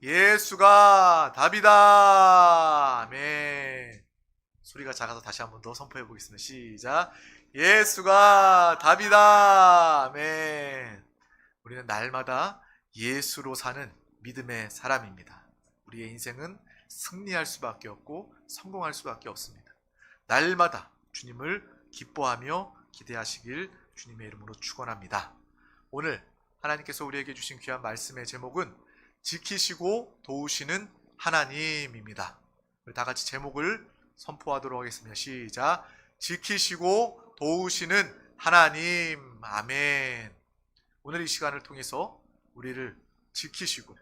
예수가 답이다. 아멘. 소리가 작아서 다시 한 번 더 선포해 보겠습니다. 시작. 예수가 답이다. 아멘. 우리는 날마다 예수로 사는 믿음의 사람입니다. 우리의 인생은 승리할 수밖에 없고 성공할 수밖에 없습니다. 날마다 주님을 기뻐하며 기대하시길 주님의 이름으로 축원합니다. 오늘 하나님께서 우리에게 주신 귀한 말씀의 제목은 지키시고 도우시는 하나님입니다. 우리 다 같이 제목을 선포하도록 하겠습니다. 시작. 지키시고 도우시는 하나님. 아멘. 오늘 이 시간을 통해서 우리를 지키시고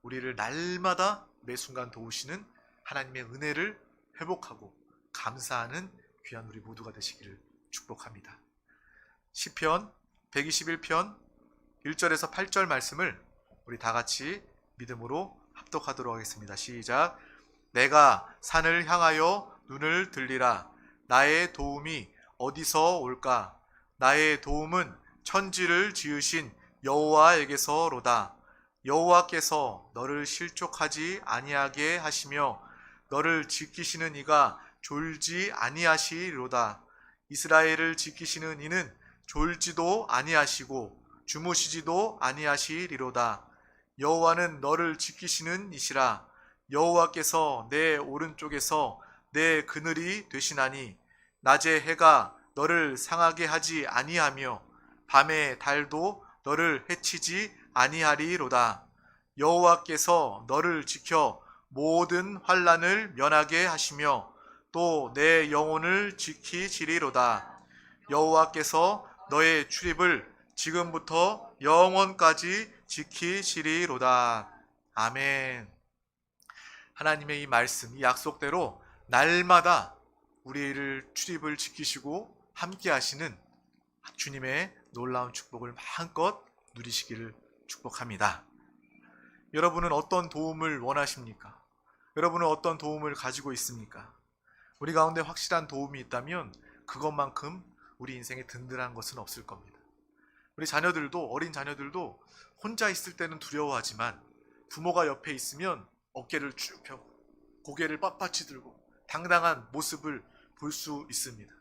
우리를 날마다 매 순간 도우시는 하나님의 은혜를 회복하고 감사하는 귀한 우리 모두가 되시기를 축복합니다. 시편 121편 1절에서 8절 말씀을 우리 다 같이 믿음으로 합독하도록 하겠습니다. 시작. 내가 산을 향하여 눈을 들리라. 나의 도움이 어디서 올까? 나의 도움은 천지를 지으신 여호와에게서로다. 여호와께서 너를 실족하지 아니하게 하시며 너를 지키시는 이가 졸지 아니하시리로다. 이스라엘을 지키시는 이는 졸지도 아니하시고 주무시지도 아니하시리로다. 여호와는 너를 지키시는 이시라. 여호와께서 내 오른쪽에서 내 그늘이 되시나니 낮에 해가 너를 상하게 하지 아니하며 밤에 달도 너를 해치지 아니하리로다. 여호와께서 너를 지켜 모든 환난을 면하게 하시며 또 내 영혼을 지키시리로다. 여호와께서 너의 출입을 지금부터 영원까지 지키시리로다. 아멘. 하나님의 이 말씀, 이 약속대로 날마다 우리를 출입을 지키시고 함께 하시는 주님의 놀라운 축복을 마음껏 누리시기를 축복합니다. 여러분은 어떤 도움을 원하십니까? 여러분은 어떤 도움을 가지고 있습니까? 우리 가운데 확실한 도움이 있다면 그것만큼 우리 인생에 든든한 것은 없을 겁니다. 우리 자녀들도, 어린 자녀들도 혼자 있을 때는 두려워하지만 부모가 옆에 있으면 어깨를 쭉 펴고 고개를 빳빳이 들고 당당한 모습을 볼 수 있습니다.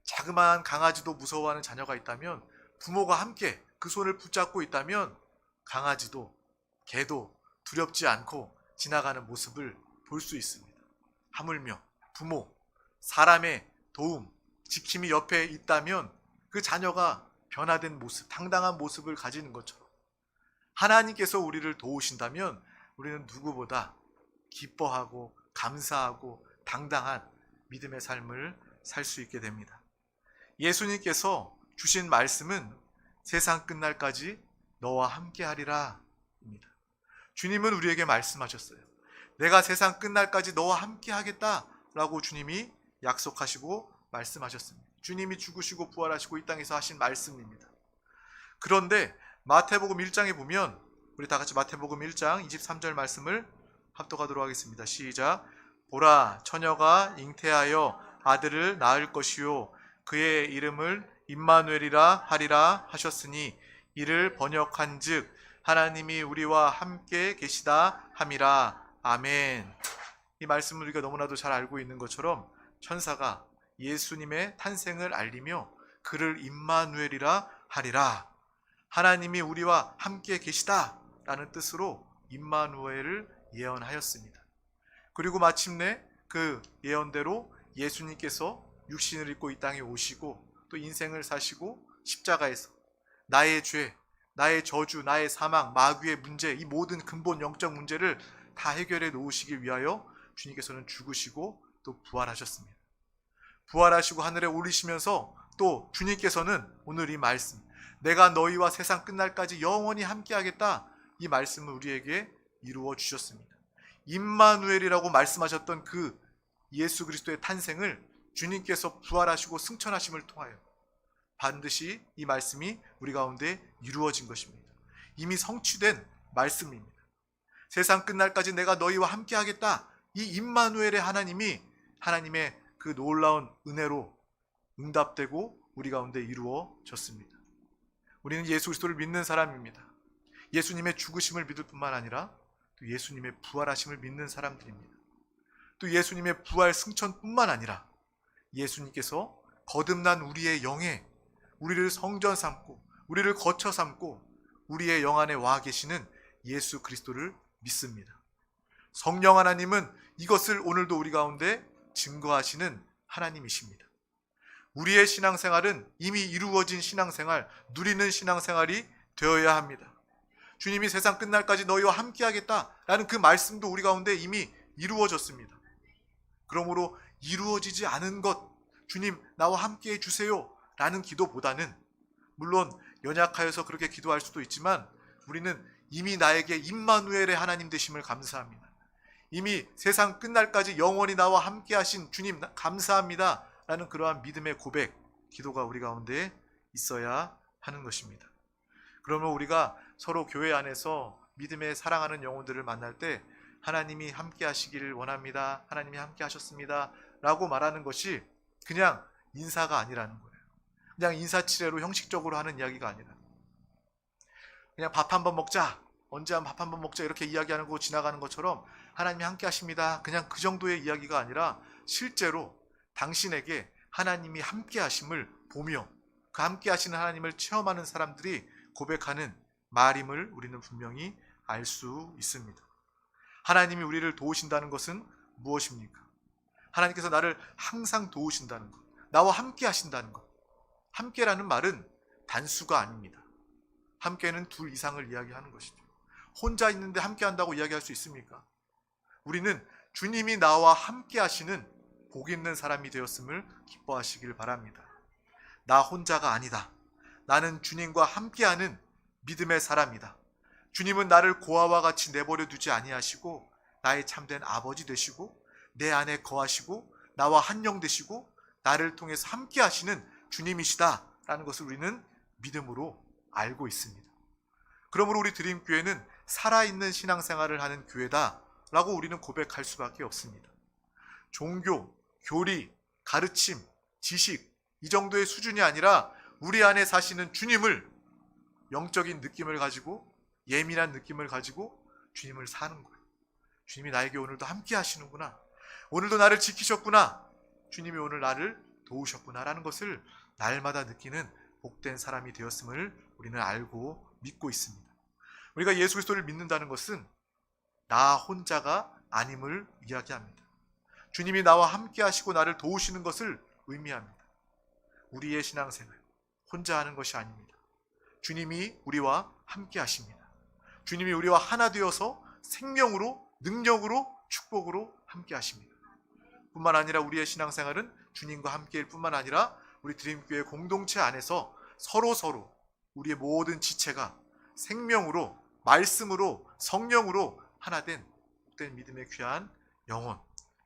자그마한 강아지도 무서워하는 자녀가 있다면 부모가 함께 그 손을 붙잡고 있다면 강아지도 개도 두렵지 않고 지나가는 모습을 볼 수 있습니다. 하물며 부모, 사람의 도움, 지킴이 옆에 있다면 그 자녀가 변화된 모습, 당당한 모습을 가지는 것처럼 하나님께서 우리를 도우신다면 우리는 누구보다 기뻐하고 감사하고 당당한 믿음의 삶을 살 수 있게 됩니다. 예수님께서 주신 말씀은 세상 끝날까지 너와 함께 하리라 입니다. 주님은 우리에게 말씀하셨어요. 내가 세상 끝날까지 너와 함께 하겠다 라고 주님이 약속하시고 말씀하셨습니다. 주님이 죽으시고 부활하시고 이 땅에서 하신 말씀입니다. 그런데 마태복음 1장에 보면 우리 다 같이 마태복음 1장 23절 말씀을 합독하도록 하겠습니다. 시작. 보라, 처녀가 잉태하여 아들을 낳을 것이요 그의 이름을 임마누엘이라 하리라 하셨으니 이를 번역한즉 하나님이 우리와 함께 계시다 함이라. 아멘. 이 말씀을 우리가 너무나도 잘 알고 있는 것처럼 천사가 예수님의 탄생을 알리며 그를 임마누엘이라 하리라. 하나님이 우리와 함께 계시다 라는 뜻으로 임마누엘을 예언하였습니다. 그리고 마침내 그 예언대로 예수님께서 육신을 입고 이 땅에 오시고 또 인생을 사시고 십자가에서 나의 죄, 나의 저주, 나의 사망, 마귀의 문제, 이 모든 근본 영적 문제를 다 해결해 놓으시기 위하여 주님께서는 죽으시고 또 부활하셨습니다. 부활하시고 하늘에 오르시면서 또 주님께서는 오늘 이 말씀, 내가 너희와 세상 끝날까지 영원히 함께하겠다, 이 말씀을 우리에게 이루어 주셨습니다. 임마누엘이라고 말씀하셨던 그 예수 그리스도의 탄생을 주님께서 부활하시고 승천하심을 통하여 반드시 이 말씀이 우리 가운데 이루어진 것입니다. 이미 성취된 말씀입니다. 세상 끝날까지 내가 너희와 함께하겠다, 이 임마누엘의 하나님이 하나님의 그 놀라운 은혜로 응답되고 우리 가운데 이루어졌습니다. 우리는 예수 그리스도를 믿는 사람입니다. 예수님의 죽으심을 믿을 뿐만 아니라 또 예수님의 부활하심을 믿는 사람들입니다. 또 예수님의 부활 승천뿐만 아니라 예수님께서 거듭난 우리의 영에 우리를 성전 삼고 우리를 거처 삼고 우리의 영 안에 와 계시는 예수 그리스도를 믿습니다. 성령 하나님은 이것을 오늘도 우리 가운데 증거하시는 하나님이십니다. 우리의 신앙생활은 이미 이루어진 신앙생활, 누리는 신앙생활이 되어야 합니다. 주님이 세상 끝날까지 너희와 함께하겠다라는 그 말씀도 우리 가운데 이미 이루어졌습니다. 그러므로 이루어지지 않은 것, 주님 나와 함께해 주세요 라는 기도보다는, 물론 연약하여서 그렇게 기도할 수도 있지만 우리는 이미 나에게 임마누엘의 하나님 되심을 감사합니다. 이미 세상 끝날까지 영원히 나와 함께 하신 주님 감사합니다 라는 그러한 믿음의 고백, 기도가 우리 가운데 있어야 하는 것입니다. 그러면 우리가 서로 교회 안에서 믿음의 사랑하는 영혼들을 만날 때 하나님이 함께 하시기를 원합니다, 하나님이 함께 하셨습니다 라고 말하는 것이 그냥 인사가 아니라는 거예요. 그냥 인사치레로 형식적으로 하는 이야기가 아니라, 그냥 밥 한번 먹자, 언제 한번 밥 한번 먹자 이렇게 이야기하는 거 지나가는 것처럼 하나님이 함께 하십니다, 그냥 그 정도의 이야기가 아니라 실제로 당신에게 하나님이 함께 하심을 보며 그 함께 하시는 하나님을 체험하는 사람들이 고백하는 말임을 우리는 분명히 알 수 있습니다. 하나님이 우리를 도우신다는 것은 무엇입니까? 하나님께서 나를 항상 도우신다는 것, 나와 함께 하신다는 것. 함께라는 말은 단수가 아닙니다. 함께는 둘 이상을 이야기하는 것이죠. 혼자 있는데 함께 한다고 이야기할 수 있습니까? 우리는 주님이 나와 함께 하시는 복 있는 사람이 되었음을 기뻐하시길 바랍니다. 나 혼자가 아니다. 나는 주님과 함께하는 믿음의 사람이다. 주님은 나를 고아와 같이 내버려 두지 아니하시고 나의 참된 아버지 되시고 내 안에 거하시고 나와 한영 되시고 나를 통해서 함께 하시는 주님이시다 라는 것을 우리는 믿음으로 알고 있습니다. 그러므로 우리 드림교회는 살아있는 신앙생활을 하는 교회다 라고 우리는 고백할 수밖에 없습니다. 종교, 교리, 가르침, 지식 이 정도의 수준이 아니라 우리 안에 사시는 주님을, 영적인 느낌을 가지고, 예민한 느낌을 가지고 주님을 사는 거예요. 주님이 나에게 오늘도 함께 하시는구나, 오늘도 나를 지키셨구나, 주님이 오늘 나를 도우셨구나 라는 것을 날마다 느끼는 복된 사람이 되었음을 우리는 알고 믿고 있습니다. 우리가 예수 그리스도를 믿는다는 것은 나 혼자가 아님을 이야기합니다. 주님이 나와 함께 하시고 나를 도우시는 것을 의미합니다. 우리의 신앙생활 혼자 하는 것이 아닙니다. 주님이 우리와 함께 하십니다. 주님이 우리와 하나 되어서 생명으로, 능력으로, 축복으로 함께 하십니다. 뿐만 아니라 우리의 신앙생활은 주님과 함께일 뿐만 아니라 우리 드림교회 공동체 안에서 서로 우리의 모든 지체가 생명으로, 말씀으로, 성령으로 하나 된 복된 믿음의 귀한 영혼,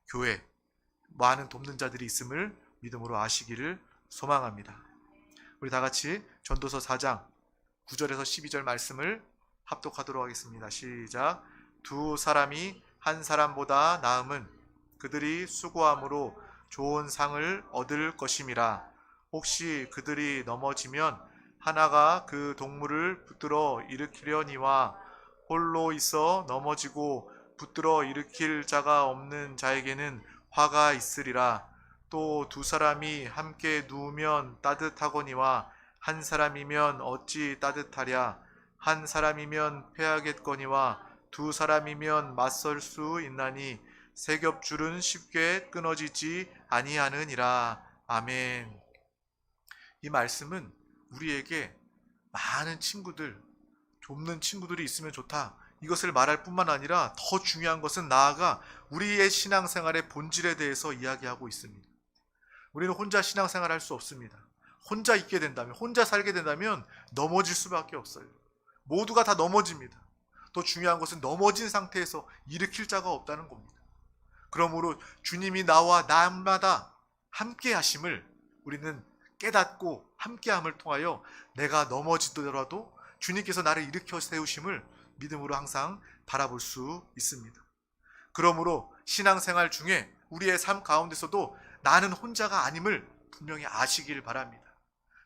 교회, 많은 돕는 자들이 있음을 믿음으로 아시기를 소망합니다. 우리 다 같이 전도서 4장 9절에서 12절 말씀을 합독하도록 하겠습니다. 시작. 두 사람이 한 사람보다 나음은 그들이 수고함으로 좋은 상을 얻을 것임이라. 혹시 그들이 넘어지면 하나가 그 동물을 붙들어 일으키려니와 홀로 있어 넘어지고 붙들어 일으킬 자가 없는 자에게는 화가 있으리라. 또 두 사람이 함께 누우면 따뜻하거니와 한 사람이면 어찌 따뜻하랴. 한 사람이면 패하겠거니와 두 사람이면 맞설 수 있나니 세 겹줄은 쉽게 끊어지지 아니하느니라. 아멘. 이 말씀은 우리에게 많은 친구들, 돕는 친구들이 있으면 좋다, 이것을 말할 뿐만 아니라 더 중요한 것은 나아가 우리의 신앙생활의 본질에 대해서 이야기하고 있습니다. 우리는 혼자 신앙생활 할 수 없습니다. 혼자 있게 된다면, 혼자 살게 된다면 넘어질 수밖에 없어요. 모두가 다 넘어집니다. 더 중요한 것은 넘어진 상태에서 일으킬 자가 없다는 겁니다. 그러므로 주님이 나와 남마다 함께 하심을 우리는 깨닫고 함께함을 통하여 내가 넘어지더라도 주님께서 나를 일으켜 세우심을 믿음으로 항상 바라볼 수 있습니다. 그러므로 신앙생활 중에 우리의 삶 가운데서도 나는 혼자가 아님을 분명히 아시길 바랍니다.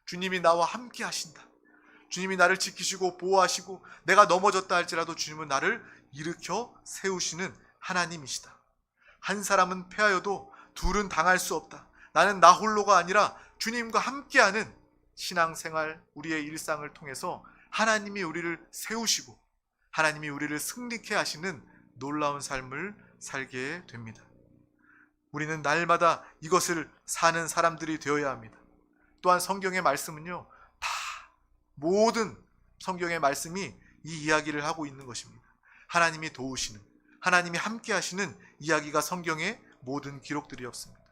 주님이 나와 함께 하신다. 주님이 나를 지키시고 보호하시고 내가 넘어졌다 할지라도 주님은 나를 일으켜 세우시는 하나님이시다. 한 사람은 패하여도 둘은 당할 수 없다. 나는 나 홀로가 아니라 주님과 함께하는 신앙생활, 우리의 일상을 통해서 하나님이 우리를 세우시고 하나님이 우리를 승리케 하시는 놀라운 삶을 살게 됩니다. 우리는 날마다 이것을 사는 사람들이 되어야 합니다. 또한 성경의 말씀은요, 다 모든 성경의 말씀이 이 이야기를 하고 있는 것입니다. 하나님이 도우시는, 하나님이 함께 하시는 이야기가 성경의 모든 기록들이었습니다.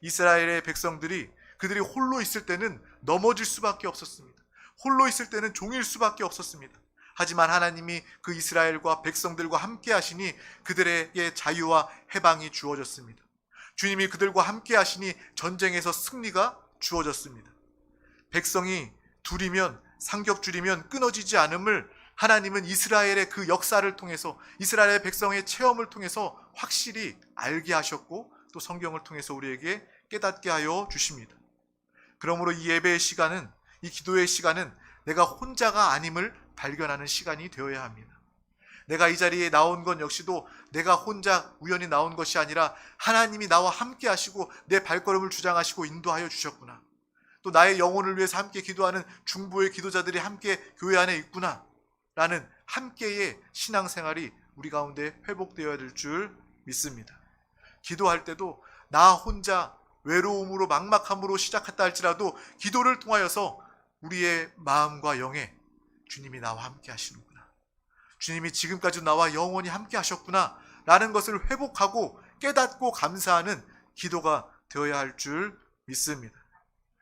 이스라엘의 백성들이 그들이 홀로 있을 때는 넘어질 수밖에 없었습니다. 홀로 있을 때는 종일 수밖에 없었습니다. 하지만 하나님이 그 이스라엘과 백성들과 함께 하시니 그들에게 자유와 해방이 주어졌습니다. 주님이 그들과 함께 하시니 전쟁에서 승리가 주어졌습니다. 백성이 둘이면, 상겹줄이면 끊어지지 않음을 하나님은 이스라엘의 그 역사를 통해서, 이스라엘의 백성의 체험을 통해서 확실히 알게 하셨고 또 성경을 통해서 우리에게 깨닫게 하여 주십니다. 그러므로 이 예배의 시간은, 이 기도의 시간은 내가 혼자가 아님을 발견하는 시간이 되어야 합니다. 내가 이 자리에 나온 건 역시도 내가 혼자 우연히 나온 것이 아니라 하나님이 나와 함께 하시고 내 발걸음을 주장하시고 인도하여 주셨구나. 또 나의 영혼을 위해서 함께 기도하는 중보의 기도자들이 함께 교회 안에 있구나 라는 함께의 신앙생활이 우리 가운데 회복되어야 될 줄 믿습니다. 기도할 때도 나 혼자 외로움으로 막막함으로 시작했다 할지라도 기도를 통하여서 우리의 마음과 영에 주님이 나와 함께 하시는구나, 주님이 지금까지 나와 영원히 함께 하셨구나 라는 것을 회복하고 깨닫고 감사하는 기도가 되어야 할 줄 믿습니다.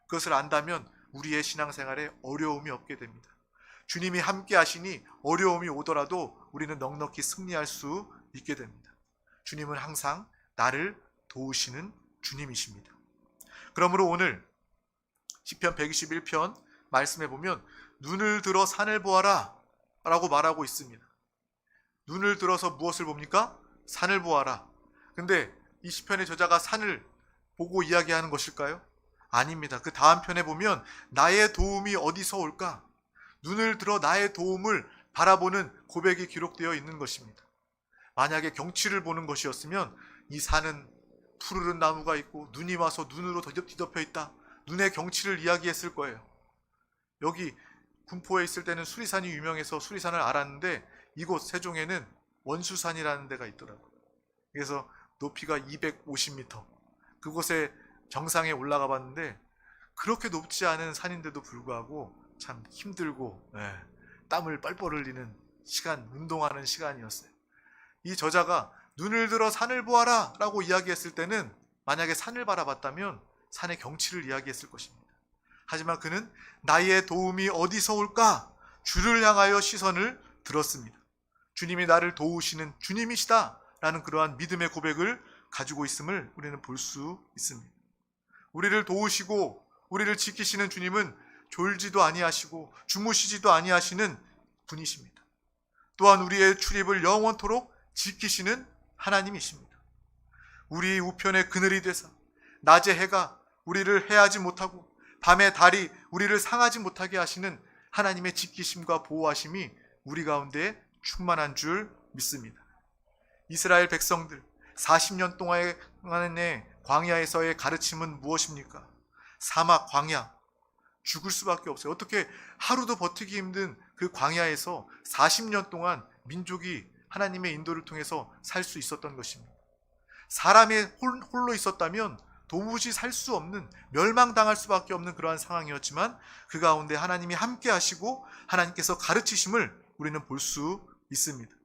그것을 안다면 우리의 신앙생활에 어려움이 없게 됩니다. 주님이 함께 하시니 어려움이 오더라도 우리는 넉넉히 승리할 수 있게 됩니다. 주님은 항상 나를 도우시는 주님이십니다. 그러므로 오늘 시편 121편 말씀해 보면 눈을 들어 산을 보아라 라고 말하고 있습니다. 눈을 들어서 무엇을 봅니까? 산을 보아라. 근데 이 시편의 저자가 산을 보고 이야기하는 것일까요? 아닙니다. 그 다음 편에 보면 나의 도움이 어디서 올까? 눈을 들어 나의 도움을 바라보는 고백이 기록되어 있는 것입니다. 만약에 경치를 보는 것이었으면 이 산은 푸르른 나무가 있고 눈이 와서 눈으로 뒤덮여 있다, 눈의 경치를 이야기했을 거예요. 여기 군포에 있을 때는 수리산이 유명해서 수리산을 알았는데 이곳 세종에는 원수산이라는 데가 있더라고요. 그래서 높이가 250m, 그곳에 정상에 올라가 봤는데 그렇게 높지 않은 산인데도 불구하고 참 힘들고 땀을 뻘뻘 흘리는 시간, 운동하는 시간이었어요. 이 저자가 눈을 들어 산을 보아라 라고 이야기했을 때는 만약에 산을 바라봤다면 산의 경치를 이야기했을 것입니다. 하지만 그는 나의 도움이 어디서 올까? 주를 향하여 시선을 들었습니다. 주님이 나를 도우시는 주님이시다 라는 그러한 믿음의 고백을 가지고 있음을 우리는 볼 수 있습니다. 우리를 도우시고 우리를 지키시는 주님은 졸지도 아니하시고 주무시지도 아니하시는 분이십니다. 또한 우리의 출입을 영원토록 지키시는 하나님이십니다. 우리 우편의 그늘이 되사 낮의 해가 우리를 해하지 못하고 밤의 달이 우리를 상하지 못하게 하시는 하나님의 지키심과 보호하심이 우리 가운데 충만한 줄 믿습니다. 이스라엘 백성들 40년 동안의 광야에서의 가르침은 무엇입니까? 사막 광야, 죽을 수밖에 없어요. 어떻게 하루도 버티기 힘든 그 광야에서 40년 동안 민족이 하나님의 인도를 통해서 살 수 있었던 것입니다. 사람이 홀로 있었다면 도무지 살 수 없는, 멸망당할 수밖에 없는 그러한 상황이었지만 그 가운데 하나님이 함께 하시고 하나님께서 가르치심을 우리는 볼 수 있습니다.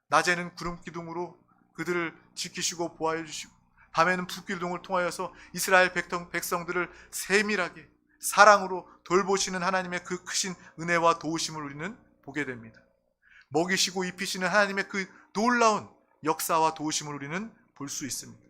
낮에는 구름 기둥으로 그들을 지키시고 보호해 주시고 밤에는 불기둥을 통하여서 이스라엘 백성들을 세밀하게 사랑으로 돌보시는 하나님의 그 크신 은혜와 도우심을 우리는 보게 됩니다. 먹이시고 입히시는 하나님의 그 놀라운 역사와 도우심을 우리는 볼 수 있습니다.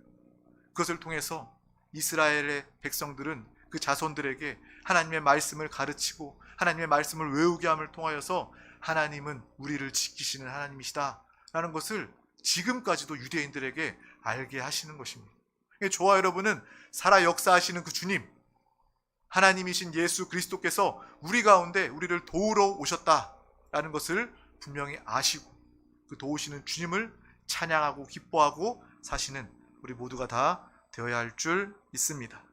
그것을 통해서 이스라엘의 백성들은 그 자손들에게 하나님의 말씀을 가르치고 하나님의 말씀을 외우게 함을 통하여서 하나님은 우리를 지키시는 하나님이시다 라는 것을 지금까지도 유대인들에게 알게 하시는 것입니다. 저와 여러분은 살아 역사하시는 그 주님, 하나님이신 예수 그리스도께서 우리 가운데 우리를 도우러 오셨다라는 것을 분명히 아시고 그 도우시는 주님을 찬양하고 기뻐하고 사시는 우리 모두가 다 되어야 할 줄 믿습니다.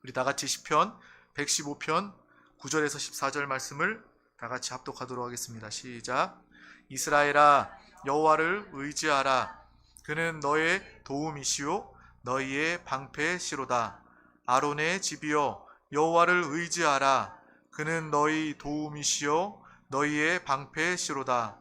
우리 다 같이 시편 115편 9절에서 14절 말씀을 다 같이 합독하도록 하겠습니다. 시작. 이스라엘아 여호와를 의지하라. 그는 너의 도움이시요 너희의 방패시로다. 아론의 집이여 여호와를 의지하라. 그는 너희 도움이시요 너희의 방패시로다.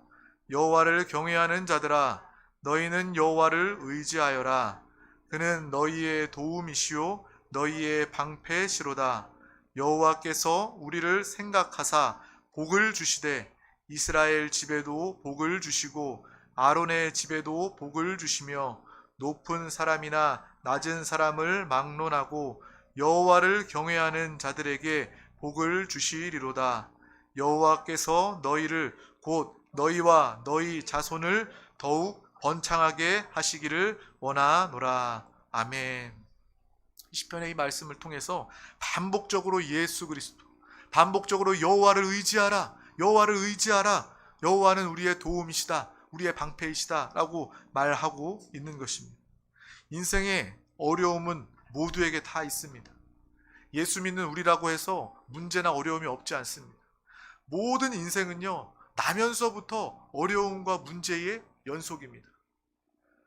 여호와를 경외하는 자들아 너희는 여호와를 의지하여라. 그는 너희의 도움이시요 너희의 방패시로다. 여호와께서 우리를 생각하사 복을 주시되 이스라엘 집에도 복을 주시고 아론의 집에도 복을 주시며 높은 사람이나 낮은 사람을 막론하고 여호와를 경외하는 자들에게 복을 주시리로다. 여호와께서 너희를 곧 너희와 너희 자손을 더욱 번창하게 하시기를 원하노라. 아멘. 시편의 이 말씀을 통해서 반복적으로 예수 그리스도, 반복적으로 여호와를 의지하라, 여호와를 의지하라, 여호와는 우리의 도움이시다, 우리의 방패이시다 라고 말하고 있는 것입니다. 인생의 어려움은 모두에게 다 있습니다. 예수 믿는 우리라고 해서 문제나 어려움이 없지 않습니다. 모든 인생은요, 나면서부터 어려움과 문제의 연속입니다.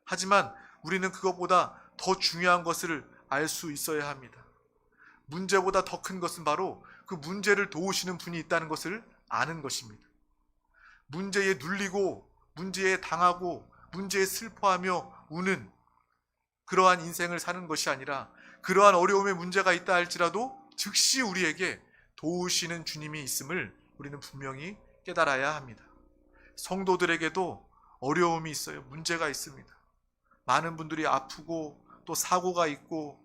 하지만 우리는 그것보다 더 중요한 것을 알 수 있어야 합니다. 문제보다 더 큰 것은 바로 그 문제를 도우시는 분이 있다는 것을 아는 것입니다. 문제에 눌리고 문제에 당하고 문제에 슬퍼하며 우는 그러한 인생을 사는 것이 아니라 그러한 어려움에 문제가 있다 할지라도 즉시 우리에게 도우시는 주님이 있음을 우리는 분명히 깨달아야 합니다. 성도들에게도 어려움이 있어요. 문제가 있습니다. 많은 분들이 아프고 또 사고가 있고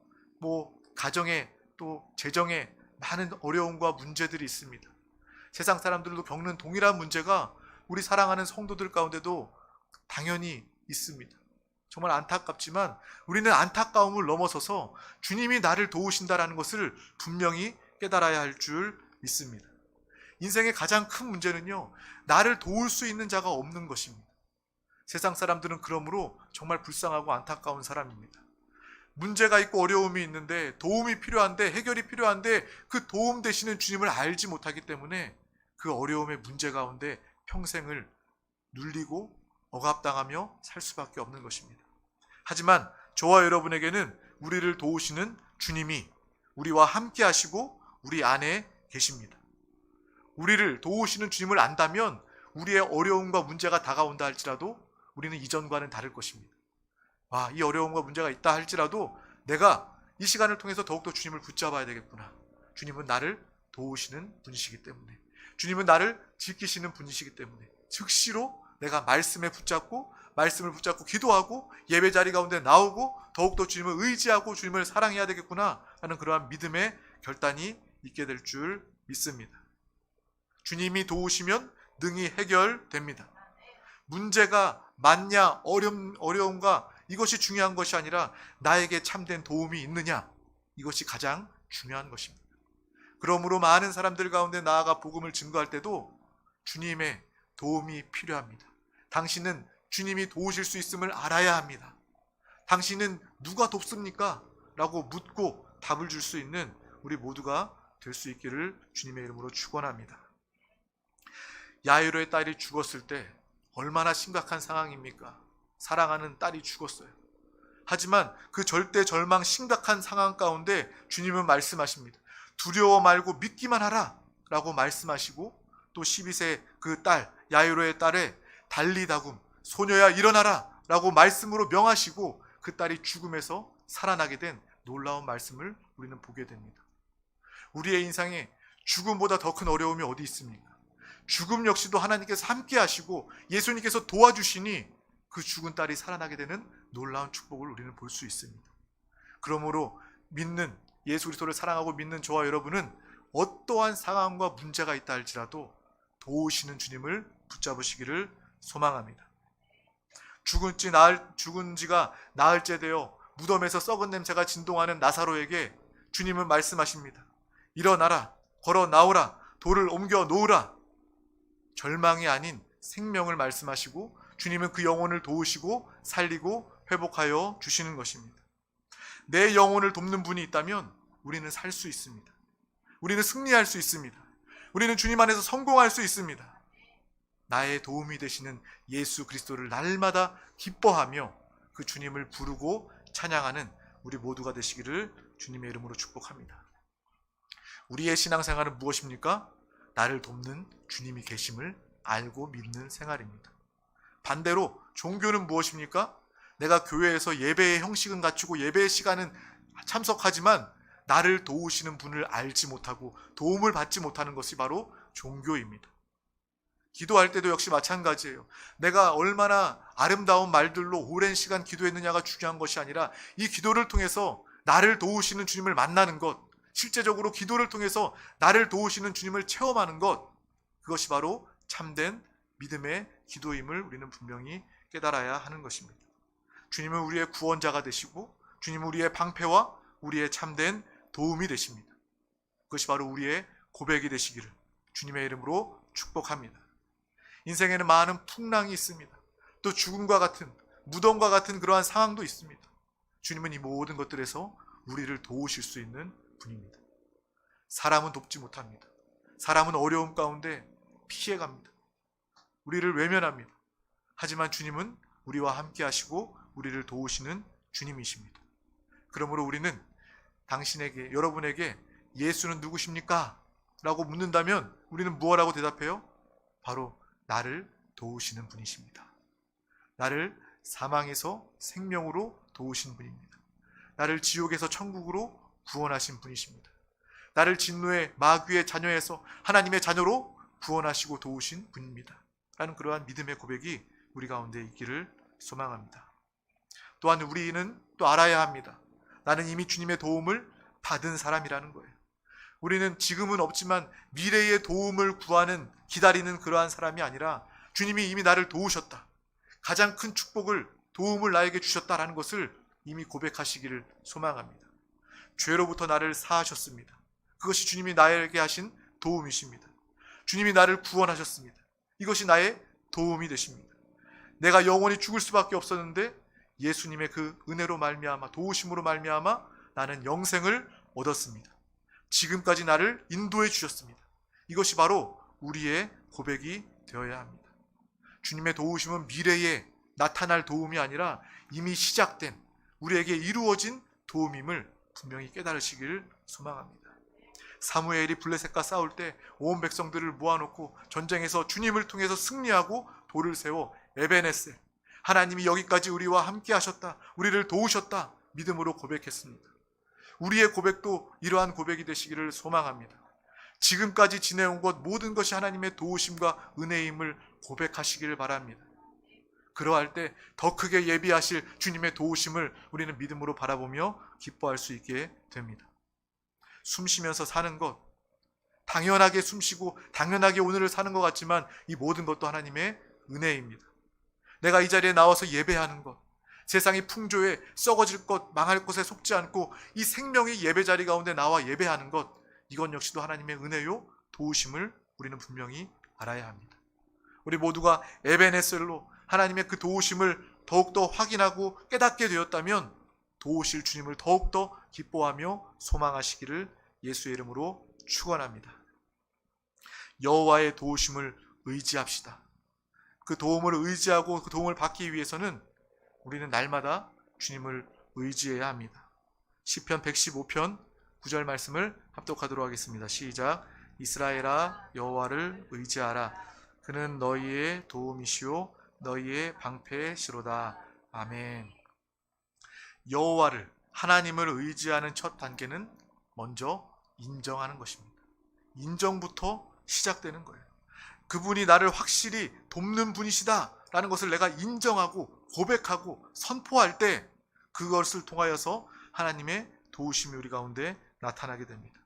가정에 또 재정에 많은 어려움과 문제들이 있습니다. 세상 사람들도 겪는 동일한 문제가 우리 사랑하는 성도들 가운데도 당연히 있습니다. 정말 안타깝지만 우리는 안타까움을 넘어서서 주님이 나를 도우신다라는 것을 분명히 깨달아야 할 줄 믿습니다. 인생의 가장 큰 문제는요, 나를 도울 수 있는 자가 없는 것입니다. 세상 사람들은 그러므로 정말 불쌍하고 안타까운 사람입니다. 문제가 있고 어려움이 있는데 도움이 필요한데 해결이 필요한데 그 도움 되시는 주님을 알지 못하기 때문에 그 어려움의 문제 가운데 평생을 눌리고 억압당하며 살 수밖에 없는 것입니다. 하지만 저와 여러분에게는 우리를 도우시는 주님이 우리와 함께 하시고 우리 안에 계십니다. 우리를 도우시는 주님을 안다면 우리의 어려움과 문제가 다가온다 할지라도 우리는 이전과는 다를 것입니다. 이 어려움과 문제가 있다 할지라도 내가 이 시간을 통해서 더욱더 주님을 붙잡아야 되겠구나. 주님은 나를 도우시는 분이시기 때문에, 주님은 나를 지키시는 분이시기 때문에 즉시로 내가 말씀을 붙잡고 기도하고 예배 자리 가운데 나오고 더욱더 주님을 의지하고 주님을 사랑해야 되겠구나 하는 그러한 믿음의 결단이 있게 될 줄 믿습니다. 주님이 도우시면 능히 해결됩니다. 문제가 많냐 어려움과 이것이 중요한 것이 아니라 나에게 참된 도움이 있느냐, 이것이 가장 중요한 것입니다. 그러므로 많은 사람들 가운데 나아가 복음을 증거할 때도 주님의 도움이 필요합니다. 당신은 주님이 도우실 수 있음을 알아야 합니다. 당신은 누가 돕습니까? 라고 묻고 답을 줄 수 있는 우리 모두가 될 수 있기를 주님의 이름으로 축원합니다. 야이로의 딸이 죽었을 때 얼마나 심각한 상황입니까? 사랑하는 딸이 죽었어요. 하지만 그 절대 절망 심각한 상황 가운데 주님은 말씀하십니다. 두려워 말고 믿기만 하라 라고 말씀하시고 또 12세 그 딸 야이로의 딸의 달리다굼 소녀야 일어나라 라고 말씀으로 명하시고 그 딸이 죽음에서 살아나게 된 놀라운 말씀을 우리는 보게 됩니다. 우리의 인생에 죽음보다 더 큰 어려움이 어디 있습니까? 죽음 역시도 하나님께서 함께 하시고 예수님께서 도와주시니 그 죽은 딸이 살아나게 되는 놀라운 축복을 우리는 볼 수 있습니다. 그러므로 믿는 예수 그리스도를 사랑하고 믿는 저와 여러분은 어떠한 상황과 문제가 있다 할지라도 도우시는 주님을 붙잡으시기를 소망합니다. 죽은 지가 나흘째 되어 무덤에서 썩은 냄새가 진동하는 나사로에게 주님은 말씀하십니다. 일어나라, 걸어 나오라, 돌을 옮겨 놓으라. 절망이 아닌 생명을 말씀하시고 주님은 그 영혼을 도우시고 살리고 회복하여 주시는 것입니다. 내 영혼을 돕는 분이 있다면 우리는 살 수 있습니다. 우리는 승리할 수 있습니다. 우리는 주님 안에서 성공할 수 있습니다. 나의 도움이 되시는 예수 그리스도를 날마다 기뻐하며 그 주님을 부르고 찬양하는 우리 모두가 되시기를 주님의 이름으로 축복합니다. 우리의 신앙생활은 무엇입니까? 나를 돕는 주님이 계심을 알고 믿는 생활입니다. 반대로 종교는 무엇입니까? 내가 교회에서 예배의 형식은 갖추고 예배의 시간은 참석하지만 나를 도우시는 분을 알지 못하고 도움을 받지 못하는 것이 바로 종교입니다. 기도할 때도 역시 마찬가지예요. 내가 얼마나 아름다운 말들로 오랜 시간 기도했느냐가 중요한 것이 아니라 이 기도를 통해서 나를 도우시는 주님을 만나는 것, 실제적으로 기도를 통해서 나를 도우시는 주님을 체험하는 것, 그것이 바로 참된 믿음의 기도임을 우리는 분명히 깨달아야 하는 것입니다. 주님은 우리의 구원자가 되시고 주님은 우리의 방패와 우리의 참된 도움이 되십니다. 그것이 바로 우리의 고백이 되시기를 주님의 이름으로 축복합니다. 인생에는 많은 풍랑이 있습니다. 또 죽음과 같은, 무덤과 같은 그러한 상황도 있습니다. 주님은 이 모든 것들에서 우리를 도우실 수 있는 분입니다. 사람은 돕지 못합니다. 사람은 어려움 가운데 피해갑니다. 우리를 외면합니다. 하지만 주님은 우리와 함께 하시고 우리를 도우시는 주님이십니다. 그러므로 우리는 당신에게, 여러분에게 예수는 누구십니까? 라고 묻는다면 우리는 무엇라고 대답해요? 바로 나를 도우시는 분이십니다. 나를 사망에서 생명으로 도우신 분입니다. 나를 지옥에서 천국으로 구원하신 분이십니다. 나를 진노의 마귀의 자녀에서 하나님의 자녀로 구원하시고 도우신 분입니다. 라는 그러한 믿음의 고백이 우리 가운데 있기를 소망합니다. 또한 우리는 또 알아야 합니다. 나는 이미 주님의 도움을 받은 사람이라는 거예요. 우리는 지금은 없지만 미래의 도움을 구하는, 기다리는 그러한 사람이 아니라 주님이 이미 나를 도우셨다. 가장 큰 축복을, 도움을 나에게 주셨다라는 것을 이미 고백하시기를 소망합니다. 죄로부터 나를 사하셨습니다. 그것이 주님이 나에게 하신 도움이십니다. 주님이 나를 구원하셨습니다. 이것이 나의 도움이 되십니다. 내가 영원히 죽을 수밖에 없었는데 예수님의 그 은혜로 말미암아, 도우심으로 말미암아 나는 영생을 얻었습니다. 지금까지 나를 인도해 주셨습니다. 이것이 바로 우리의 고백이 되어야 합니다. 주님의 도우심은 미래에 나타날 도움이 아니라 이미 시작된, 우리에게 이루어진 도움임을 분명히 깨달으시기를 소망합니다. 사무엘이 블레셋과 싸울 때 온 백성들을 모아놓고 전쟁에서 주님을 통해서 승리하고 돌을 세워 에베네셀, 하나님이 여기까지 우리와 함께 하셨다, 우리를 도우셨다 믿음으로 고백했습니다. 우리의 고백도 이러한 고백이 되시기를 소망합니다. 지금까지 지내온 것 모든 것이 하나님의 도우심과 은혜임을 고백하시기를 바랍니다. 그러할 때 더 크게 예비하실 주님의 도우심을 우리는 믿음으로 바라보며 기뻐할 수 있게 됩니다. 숨 쉬면서 사는 것, 당연하게 숨 쉬고 당연하게 오늘을 사는 것 같지만 이 모든 것도 하나님의 은혜입니다. 내가 이 자리에 나와서 예배하는 것, 세상의 풍조에 썩어질 것, 망할 것에 속지 않고 이 생명의 예배 자리 가운데 나와 예배하는 것, 이건 역시도 하나님의 은혜요 도우심을 우리는 분명히 알아야 합니다. 우리 모두가 에베네셀로 하나님의 그 도우심을 더욱더 확인하고 깨닫게 되었다면 도우실 주님을 더욱더 기뻐하며 소망하시기를 예수의 이름으로 축원합니다. 여호와의 도우심을 의지합시다. 그 도움을 의지하고 그 도움을 받기 위해서는 우리는 날마다 주님을 의지해야 합니다. 시편 115편 9절 말씀을 합독하도록 하겠습니다. 시작. 이스라엘아 여호와를 의지하라. 그는 너희의 도움이시오 너희의 방패시로다. 아멘. 여호와를, 하나님을 의지하는 첫 단계는 먼저 인정하는 것입니다. 인정부터 시작되는 거예요. 그분이 나를 확실히 돕는 분이시다 라는 것을 내가 인정하고 고백하고 선포할 때 그것을 통하여서 하나님의 도우심이 우리 가운데 나타나게 됩니다.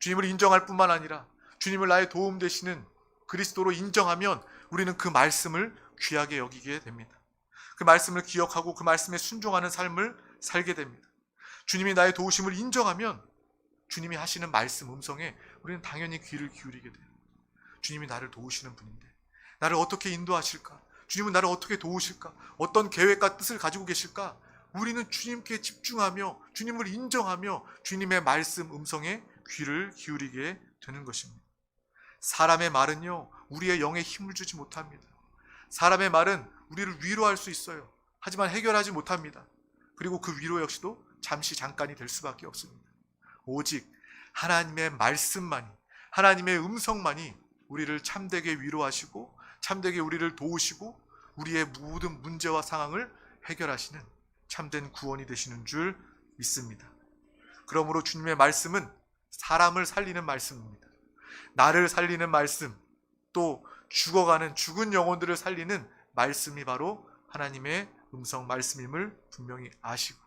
주님을 인정할 뿐만 아니라 주님을 나의 도움 되시는 그리스도로 인정하면 우리는 그 말씀을 귀하게 여기게 됩니다. 그 말씀을 기억하고 그 말씀에 순종하는 삶을 살게 됩니다. 주님이 나의 도우심을 인정하면 주님이 하시는 말씀 음성에 우리는 당연히 귀를 기울이게 돼요. 주님이 나를 도우시는 분인데 나를 어떻게 인도하실까? 주님은 나를 어떻게 도우실까? 어떤 계획과 뜻을 가지고 계실까? 우리는 주님께 집중하며 주님을 인정하며 주님의 말씀 음성에 귀를 기울이게 되는 것입니다. 사람의 말은요, 우리의 영에 힘을 주지 못합니다. 사람의 말은 우리를 위로할 수 있어요. 하지만 해결하지 못합니다. 그리고 그 위로 역시도 잠깐이 될 수밖에 없습니다. 오직 하나님의 말씀만이, 하나님의 음성만이 우리를 참되게 위로하시고 참되게 우리를 도우시고 우리의 모든 문제와 상황을 해결하시는 참된 구원이 되시는 줄 믿습니다. 그러므로 주님의 말씀은 사람을 살리는 말씀입니다. 나를 살리는 말씀, 또 죽어가는 죽은 영혼들을 살리는 말씀이 바로 하나님의 음성 말씀임을 분명히 아시고,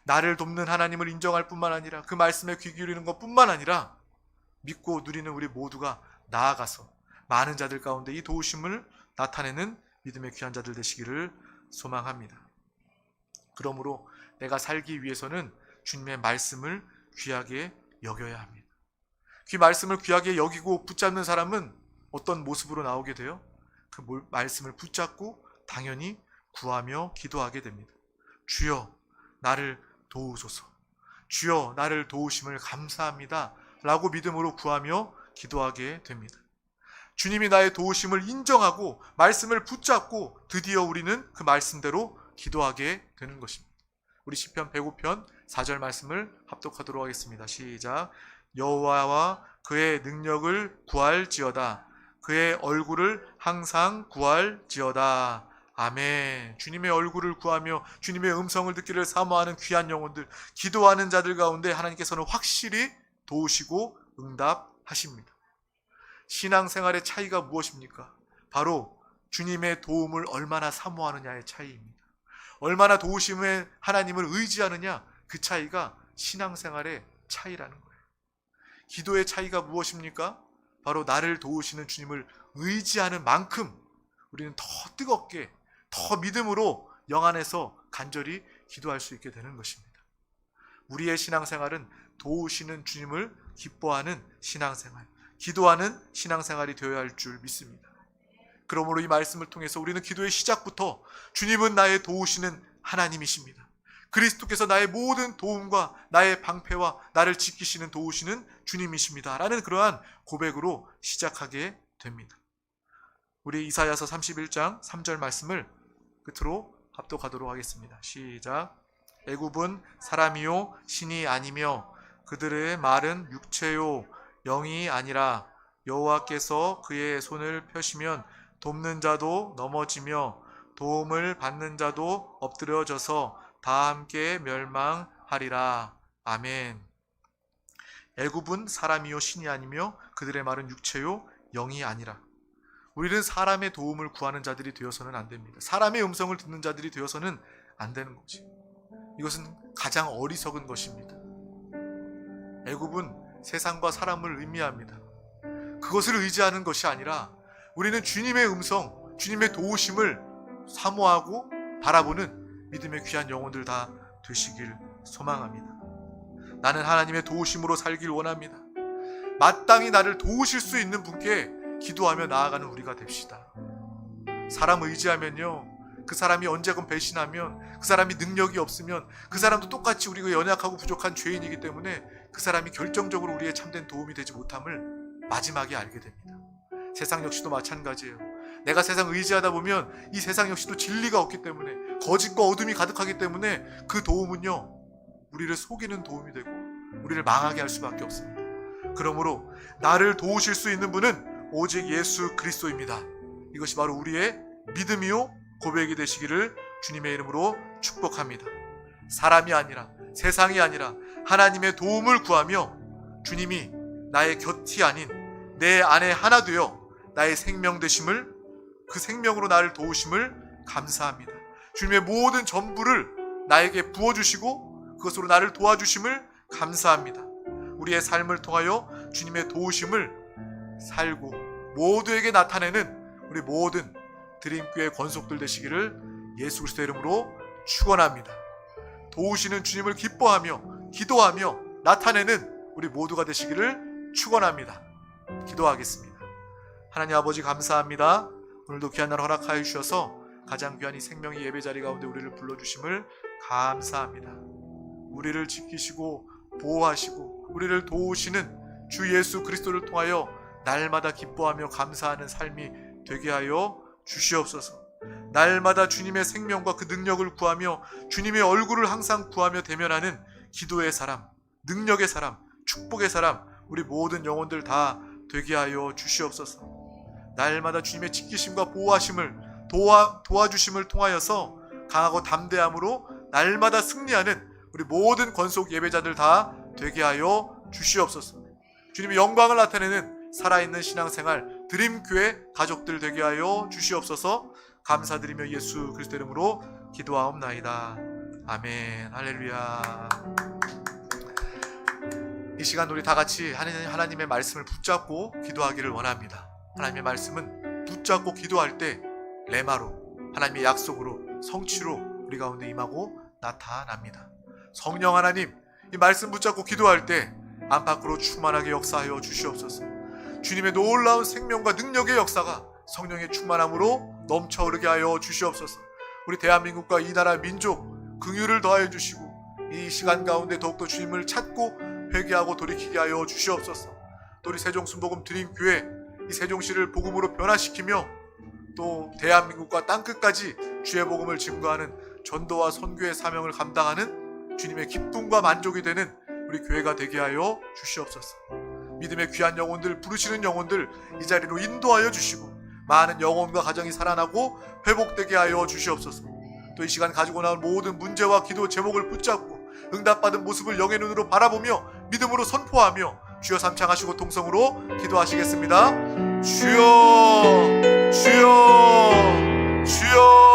나를 돕는 하나님을 인정할 뿐만 아니라 그 말씀에 귀 기울이는 것뿐만 아니라 믿고 누리는 우리 모두가 나아가서 많은 자들 가운데 이 도우심을 나타내는 믿음의 귀한 자들 되시기를 소망합니다. 그러므로 내가 살기 위해서는 주님의 말씀을 귀하게 여겨야 합니다. 그 말씀을 귀하게 여기고 붙잡는 사람은 어떤 모습으로 나오게 돼요? 그 말씀을 붙잡고 당연히 구하며 기도하게 됩니다. 주여 나를 도우소서, 주여 나를 도우심을 감사합니다 라고 믿음으로 구하며 기도하게 됩니다. 주님이 나의 도우심을 인정하고 말씀을 붙잡고 드디어 우리는 그 말씀대로 기도하게 되는 것입니다. 우리 시편 105편 4절 말씀을 합독하도록 하겠습니다. 시작. 여호와와 그의 능력을 구할지어다. 그의 얼굴을 항상 구할지어다. 아멘. 주님의 얼굴을 구하며 주님의 음성을 듣기를 사모하는 귀한 영혼들, 기도하는 자들 가운데 하나님께서는 확실히 도우시고 응답하십니다. 신앙생활의 차이가 무엇입니까? 바로 주님의 도움을 얼마나 사모하느냐의 차이입니다. 얼마나 도우심의 하나님을 의지하느냐, 그 차이가 신앙생활의 차이라는 거예요. 기도의 차이가 무엇입니까? 바로 나를 도우시는 주님을 의지하는 만큼 우리는 더 뜨겁게, 더 믿음으로 영 안에서 간절히 기도할 수 있게 되는 것입니다. 우리의 신앙생활은 도우시는 주님을 기뻐하는 신앙생활, 기도하는 신앙생활이 되어야 할 줄 믿습니다. 그러므로 이 말씀을 통해서 우리는 기도의 시작부터 주님은 나의 도우시는 하나님이십니다. 그리스도께서 나의 모든 도움과 나의 방패와 나를 지키시는 도우시는 주님이십니다 라는 그러한 고백으로 시작하게 됩니다. 우리 이사야서 31장 3절 말씀을 끝으로 합독하도록 하겠습니다. 시작. 애굽은 사람이요 신이 아니며 그들의 말은 육체요 영이 아니라 여호와께서 그의 손을 펴시면 돕는 자도 넘어지며 도움을 받는 자도 엎드려져서 다 함께 멸망하리라. 아멘. 애굽은 사람이요 신이 아니며 그들의 말은 육체요 영이 아니라. 우리는 사람의 도움을 구하는 자들이 되어서는 안 됩니다. 사람의 음성을 듣는 자들이 되어서는 안 되는 거지. 이것은 가장 어리석은 것입니다. 애굽은 세상과 사람을 의미합니다. 그것을 의지하는 것이 아니라 우리는 주님의 음성, 주님의 도우심을 사모하고 바라보는 믿음의 귀한 영혼들 다 되시길 소망합니다. 나는 하나님의 도우심으로 살길 원합니다. 마땅히 나를 도우실 수 있는 분께 기도하며 나아가는 우리가 됩시다. 사람 의지하면요, 그 사람이 언제건 배신하면, 그 사람이 능력이 없으면 그 사람도 똑같이 우리가 연약하고 부족한 죄인이기 때문에 그 사람이 결정적으로 우리의 참된 도움이 되지 못함을 마지막에 알게 됩니다. 세상 역시도 마찬가지예요. 내가 세상 의지하다 보면 이 세상 역시도 진리가 없기 때문에, 거짓과 어둠이 가득하기 때문에 그 도움은요, 우리를 속이는 도움이 되고 우리를 망하게 할 수밖에 없습니다. 그러므로 나를 도우실 수 있는 분은 오직 예수 그리스도입니다. 이것이 바로 우리의 믿음이요 고백이 되시기를 주님의 이름으로 축복합니다. 사람이 아니라, 세상이 아니라 하나님의 도움을 구하며 주님이 나의 곁이 아닌 내 안에 하나 되어 나의 생명 되심을, 그 생명으로 나를 도우심을 감사합니다. 주님의 모든 전부를 나에게 부어주시고 그것으로 나를 도와주심을 감사합니다. 우리의 삶을 통하여 주님의 도우심을 살고 모두에게 나타내는 우리 모든 드림교회 권속들 되시기를 예수 그리스도의 이름으로 축원합니다. 도우시는 주님을 기뻐하며 기도하며 나타내는 우리 모두가 되시기를 축원합니다. 기도하겠습니다. 하나님 아버지 감사합니다. 오늘도 귀한 날 허락하여 주셔서 가장 귀한 이 생명의 예배 자리 가운데 우리를 불러주심을 감사합니다. 우리를 지키시고 보호하시고 우리를 도우시는 주 예수 그리스도를 통하여 날마다 기뻐하며 감사하는 삶이 되게 하여 주시옵소서. 날마다 주님의 생명과 그 능력을 구하며 주님의 얼굴을 항상 구하며 대면하는 기도의 사람, 능력의 사람, 축복의 사람, 우리 모든 영혼들 다 되게 하여 주시옵소서. 날마다 주님의 지키심과 보호하심을 도와주심을 통하여서 강하고 담대함으로 날마다 승리하는 우리 모든 권속 예배자들 다 되게 하여 주시옵소서. 주님의 영광을 나타내는 살아있는 신앙생활 드림교회 가족들 되게 하여 주시옵소서. 감사드리며 예수 그리스도 이름으로 기도하옵나이다. 아멘. 할렐루야. 이 시간 우리 다 같이 하나님의 말씀을 붙잡고 기도하기를 원합니다. 하나님의 말씀은 붙잡고 기도할 때 레마로, 하나님의 약속으로, 성취로 우리 가운데 임하고 나타납니다. 성령 하나님, 이 말씀 붙잡고 기도할 때 안팎으로 충만하게 역사하여 주시옵소서. 주님의 놀라운 생명과 능력의 역사가 성령의 충만함으로 넘쳐흐르게 하여 주시옵소서. 우리 대한민국과 이 나라 민족 긍휼을 더하여 주시고 이 시간 가운데 더욱더 주님을 찾고 회개하고 돌이키게 하여 주시옵소서. 또 우리 세종순복음 드림교회 이 세종시를 복음으로 변화시키며 또 대한민국과 땅끝까지 주의 복음을 증거하는 전도와 선교의 사명을 감당하는 주님의 기쁨과 만족이 되는 우리 교회가 되게 하여 주시옵소서. 믿음의 귀한 영혼들, 부르시는 영혼들 이 자리로 인도하여 주시고 많은 영혼과 가정이 살아나고 회복되게 하여 주시옵소서. 또 이 시간 가지고 나온 모든 문제와 기도 제목을 붙잡고 응답받은 모습을 영의 눈으로 바라보며 믿음으로 선포하며 주여 삼창하시고 통성으로 기도하시겠습니다. 주여, 주여, 주여.